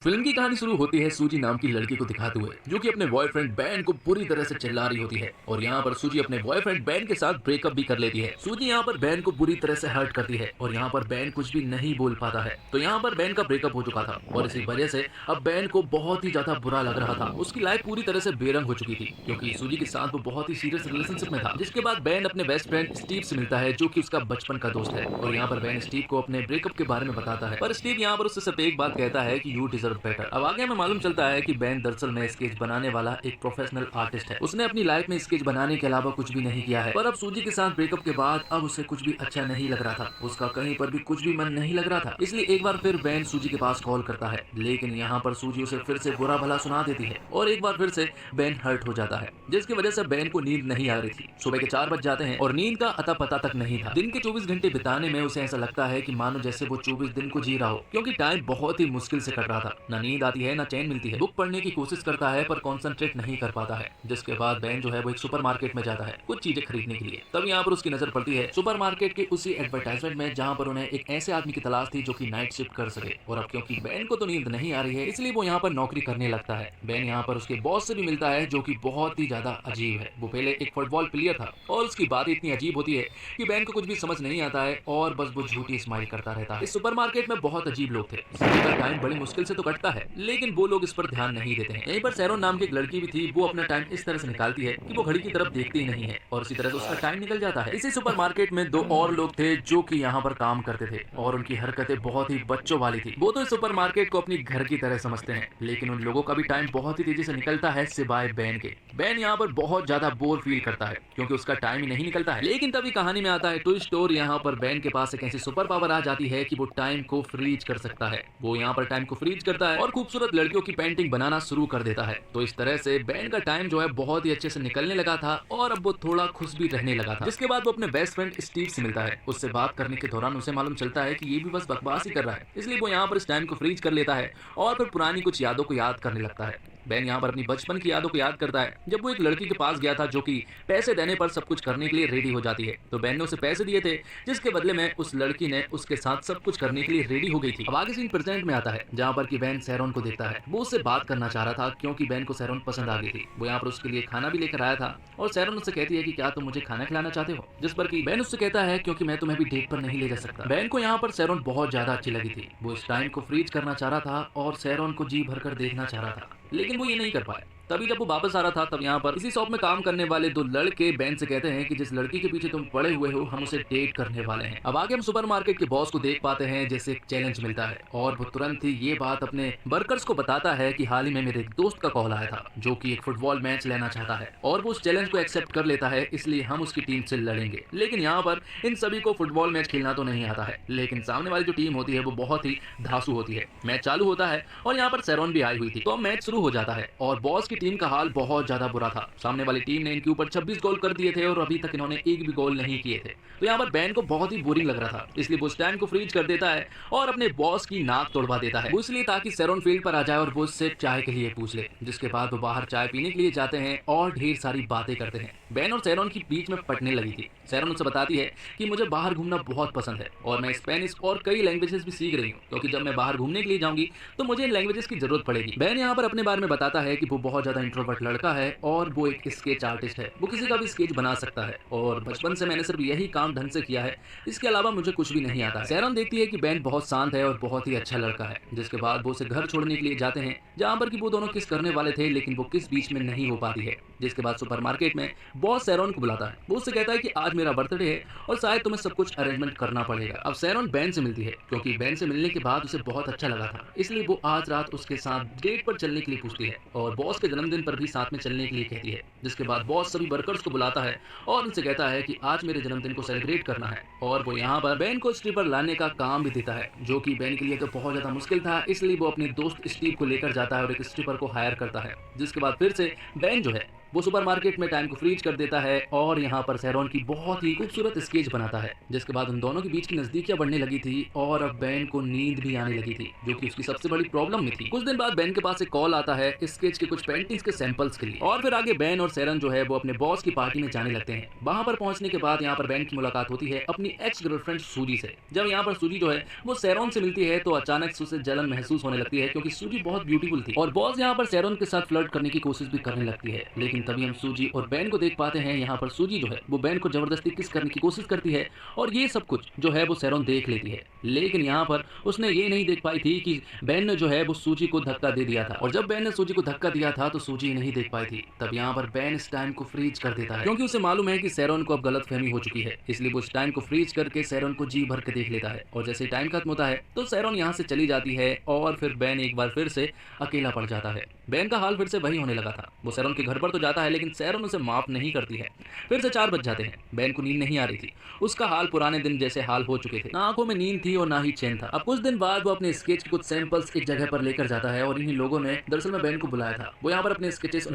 Film की कहानी शुरू होती है सूजी नाम की लड़की को दिखाते हुए जो कि अपने बॉयफ्रेंड बैन को पूरी तरह से चिल्ला रही होती है। और यहाँ पर सूजी अपने बॉयफ्रेंड बैन के साथ ब्रेकअप भी कर लेती है। सूजी यहाँ पर बैन को बुरी तरह से हर्ट करती है और यहाँ पर बैन कुछ भी नहीं बोल पाता है। तो यहाँ पर बैन का ब्रेकअप हो चुका था और इसी वजह से अब बैन को बहुत ही ज्यादा बुरा लग रहा था। उसकी लाइफ पूरी तरह से बेरंग हो चुकी थी क्योंकि सूजी के साथ वो बहुत ही सीरियस रिलेशनशिप में था। जिसके बाद बैन अपने बेस्ट फ्रेंड स्टीव से मिलता है जो कि उसका बचपन का दोस्त है। और यहाँ पर बैन स्टीव को अपने ब्रेकअप के बारे में बताता है, पर स्टीव यहाँ पर उससे सिर्फ एक बात कहता है कि यू डिजर्व बेटर। अब आगे हमें मालूम चलता है कि बैन दरअसल में स्केच बनाने वाला एक प्रोफेशनल आर्टिस्ट है। उसने अपनी लाइफ में स्केच बनाने के अलावा कुछ भी नहीं किया है। पर अब सूजी के साथ ब्रेकअप के बाद अब उसे कुछ भी अच्छा नहीं लग रहा था। उसका कहीं पर भी कुछ भी मन नहीं लग रहा था। इसलिए एक बार फिर बैन सूजी के पास कॉल करता है, लेकिन यहाँ पर सूजी उसे फिर से बुरा भला सुना देती है और एक बार फिर से बैन हर्ट हो जाता है, जिसकी वजह से बैन को नींद नहीं आ रही थी। सुबह के 4 बज जाते हैं और नींद का अता पता तक नहीं था। दिन के 24 घंटे बिताने में उसे ऐसा लगता है कि मानो जैसे वो 24 दिन को जी रहा हो, क्योंकि टाइम बहुत ही मुश्किल से कट रहा था। ना नींद आती है, ना चैन मिलती है। बुक पढ़ने की कोशिश करता है पर कंसंट्रेट नहीं कर पाता है। जिसके बाद बैन जो है वो एक सुपरमार्केट में जाता है कुछ चीजें खरीदने के लिए। तब यहाँ पर उसकी नजर पड़ती है सुपरमार्केट के उसी एडवर्टाइजमेंट में जहाँ पर उन्हें एक ऐसे आदमी की तलाश थी जो कि नाइट शिफ्ट कर सके। और अब क्योंकि बैन को तो नींद नहीं आ रही है इसलिए वो यहाँ पर नौकरी करने लगता है। बैन यहाँ पर उसके बॉस से भी मिलता है जो कि बहुत ही ज्यादा अजीब है। वो पहले एक फुटबॉल प्लेयर था और उसकी बात इतनी अजीब होती है कि बैन को कुछ भी समझ नहीं आता है और बस वो झूठी स्माइल करता रहता है। इस सुपरमार्केट में बहुत अजीब लोग थे। सभी का टाइम बड़ी मुश्किल से तो कटता है लेकिन वो लोग इस पर ध्यान नहीं देते हैं। यहीं पर सैरोन नाम की एक लड़की भी थी। वो अपना टाइम इस तरह से निकालती है कि वो घड़ी की तरफ देखती ही नहीं है और इसी तरह से उसका टाइम निकल जाता है। इसी सुपरमार्केट में दो और लोग थे जो कि यहाँ पर काम करते थे और उनकी हरकतें बहुत ही बच्चों वाली थी। वो तो इस सुपरमार्केट को अपनी घर की तरह समझते हैं लेकिन उन लोगों का भी टाइम बहुत ही तेजी से निकलता है सिवाय बैन के। बैन यहाँ पर बहुत ज्यादा बोर फील करता है क्योंकि उसका टाइम ही नहीं निकलता है। लेकिन तभी कहानी में आता है ट्विस्ट और यहाँ पर बैन के पास एक ऐसी सुपर पावर आ जाती है कि वो टाइम को फ्रीज कर सकता है। वो यहाँ पर टाइम को फ्रीज करता है और खूबसूरत लड़कियों की पेंटिंग बनाना शुरू कर देता है। तो इस तरह से बैन का टाइम जो है बहुत ही अच्छे से निकलने लगा था और अब वो थोड़ा खुश भी रहने लगा था। जिसके बाद वो अपने बेस्ट फ्रेंड स्टीव से मिलता है। उससे बात करने के दौरान उसे मालूम चलता है कि ये भी बस बकवास ही कर रहा है, इसलिए वो यहाँ पर इस टाइम को फ्रीज कर लेता है और फिर पुरानी कुछ यादों को याद करने लगता है। बैन यहाँ पर अपनी बचपन की यादों को याद करता है जब वो एक लड़की के पास गया था जो कि पैसे देने पर सब कुछ करने के लिए रेडी हो जाती है। तो बैन ने उसे पैसे दिए थे जिसके बदले में उस लड़की ने उसके साथ सब कुछ करने के लिए रेडी हो गई थी। अब आगे सीन प्रेजेंट में आता है जहाँ पर कि बैन सैरोन को देखता है। वो उससे बात करना चाह रहा था क्योंकि बैन को सैरोन पसंद आ गई थी। वो यहाँ पर उसके लिए खाना भी लेकर आया था और सैरोन उससे कहती है कि क्या तुम मुझे खाना खिलाना चाहते हो, जिस पर कि बैन उससे कहता है क्योंकि मैं तुम्हें भी डेट पर नहीं ले जा सकता। बैन को यहाँ पर सैरोन बहुत ज्यादा अच्छी लगी थी। वो इस टाइम को फ्रीज करना चाह रहा था और सैरोन को जी भरकर देखना चाह रहा था लेकिन वो ये नहीं कर पाया। तभी जब वो वापस आ रहा था तब यहाँ पर इसी शॉप में काम करने वाले दो लड़के बैन से कहते हैं कि जिस लड़की के पीछे तुम पड़े हुए हो हम उसे डेट करने वाले हैं। अब आगे हम सुपरमार्केट के बॉस को देख पाते हैं जैसे एक चैलेंज मिलता है और वो तुरंत ही ये बात अपने वर्कर्स को बताता है कि हाल ही में मेरे एक दोस्त का कॉल आया था जो कि एक फुटबॉल मैच लेना चाहता है और वो उस चैलेंज को एक्सेप्ट कर लेता है, इसलिए हम उसकी टीम से लड़ेंगे। लेकिन यहाँ पर इन सभी को फुटबॉल मैच खेलना तो नहीं आता है लेकिन सामने वाली जो टीम होती है वो बहुत ही धांसू होती है। मैच चालू होता है और यहाँ पर सैरोन भी आई हुई थी। तो मैच शुरू हो जाता है और बॉस की टीम का हाल बहुत ज्यादा बुरा था। सामने वाली टीम ने इनके ऊपर 26 गोल कर दिए थे और अभी तक इन्होंने एक भी गोल नहीं किए थे। तो यहाँ पर बैन को बहुत ही बोरिंग लग रहा था, इसलिए वो स्टैंड को फ्रीज कर देता है और अपने बॉस की नाक तोड़वा देता है। वो इसलिए ताकि सैरोन फील्ड पर आ जाए और वो उससे चाय के लिए पूछ ले। जिसके बाद वो बाहर चाय पीने के लिए जाते हैं और ढेर सारी बातें करते हैं। बैन और सैरोन की बीच में पटने लगी थी। सैरोन उससे बताती है कि मुझे बाहर घूमना बहुत पसंद है और मैं स्पेनिश और कई लैंग्वेजेस भी सीख रही हूँ क्योंकि जब मैं बाहर घूमने के लिए जाऊंगी तो मुझे इन लैंग्वेजेस की जरूरत पड़ेगी। बैन यहाँ पर अपने बारे में बताता है कि वो बहुत ज्यादा इंट्रोवर्ट लड़का है और वो एक स्केच आर्टिस्ट है। वो किसी का भी स्केच बना सकता है और बचपन से मैंने सिर्फ यही काम ढंग से किया है, इसके अलावा मुझे कुछ भी नहीं आता है। सैरोन देखती है कि बैन बहुत शांत है और बहुत ही अच्छा लड़का है। जिसके बाद वो उसे घर छोड़ने के लिए जाते हैं जहाँ पर कि वो दोनों किस करने वाले थे लेकिन वो किस बीच में नहीं हो पाती है। जिसके बाद सुपरमार्केट में बॉस सैरोन को बुलाता है। वो उससे कहता है कि आज मेरा बर्थडे है और शायद तुम्हें सब कुछ अरेंजमेंट करना पड़ेगा। अब सैरोन बैन से मिलती है क्योंकि बैन से मिलने के बाद उसे बहुत अच्छा लगा था, इसलिए वो आज रात उसके साथ डेट पर चलने के लिए पूछती है और बॉस के जन्मदिन पर भी साथ में चलने के लिए कहती है। जिसके बाद बॉस सभी वर्कर्स को बुलाता है और उनसे कहता है कि आज मेरे जन्मदिन को सेलिब्रेट करना है और वो यहाँ पर बैन को स्ट्रिपर लाने का काम भी देता है जो कि बैन के लिए तो बहुत ज्यादा मुश्किल था, इसलिए वो अपने दोस्त स्टीव को लेकर जाता है और एक स्ट्रिपर को हायर करता है। जिसके बाद फिर से बैन जो है वो सुपरमार्केट में टाइम को फ्रीज कर देता है और यहाँ पर सैरोन की बहुत ही खूबसूरत स्केच बनाता है, जिसके बाद उन दोनों के बीच की नजदीकियां बढ़ने लगी थी और अब बैन को नींद भी आने लगी थी, जो कि उसकी सबसे बड़ी प्रॉब्लम में थी। कुछ दिन बाद बैन के पास एक कॉल आता है स्केच के कुछ पेंटिंग्स के सैंपल्स के लिए, और फिर आगे बैन और सैरन जो है वो अपने बॉस की पार्टी में जाने लगते हैं। वहां पर पहुंचने के बाद यहाँ पर बैन की मुलाकात होती है अपनी एक्स गर्लफ्रेंड सूजी से। जब यहाँ पर सूजी जो है वो सैरोन से मिलती है तो अचानक से उसे जलन महसूस होने लगती है, क्योंकि सूजी बहुत ब्यूटीफुल थी और बॉस यहाँ पर सैरोन के साथ फ्लर्ट करने की कोशिश भी करने लगती है। लेकिन तभी हम सूजी और बैन को देख पाते हैं। यहाँ पर सूजी जो है वो बैन को जबरदस्ती किस करने की कोशिश करती है और ये सब कुछ जो है वो सैरोन देख लेती है। लेकिन यहाँ पर उसने ये नहीं देख पाई थी कि बैन ने जो है वो सूजी को धक्का दे दिया था, और जब बैन ने सूजी को धक्का दिया था तो सूजी नहीं देख पाई थी। तब यहाँ पर बैन इस टाइम को फ्रीज कर देता है, क्योंकि उसे मालूम है कि सैरोन को अब गलतफहमी हो चुकी है, इसलिए वो इस टाइम को फ्रीज करके सैरोन को जी भर के देख लेता है। और जैसे टाइम खत्म होता है तो सैरोन यहाँ से चली जाती है और फिर बैन एक बार फिर से अकेला पड़ जाता है। बैन का हाल फिर से वही होने लगा था। वो सैरोन के घर पर तो जाता है, लेकिन सैरोन उसे माफ नहीं करती है। फिर से 4 बज जाते हैं। बैन को नींद नहीं आ रही थी, उसका हाल पुराने दिन जैसे हाल हो चुके थे, ना आंखों में नींद थी और ना ही चैन था। अब कुछ दिन बाद वो अपने स्केच के कुछ सैंपल्स एक जगह पर लेकर जाता है और इन्हीं लोगों ने दरअसल में बैन को बुलाया था। वो यहाँ पर अपने स्केचेस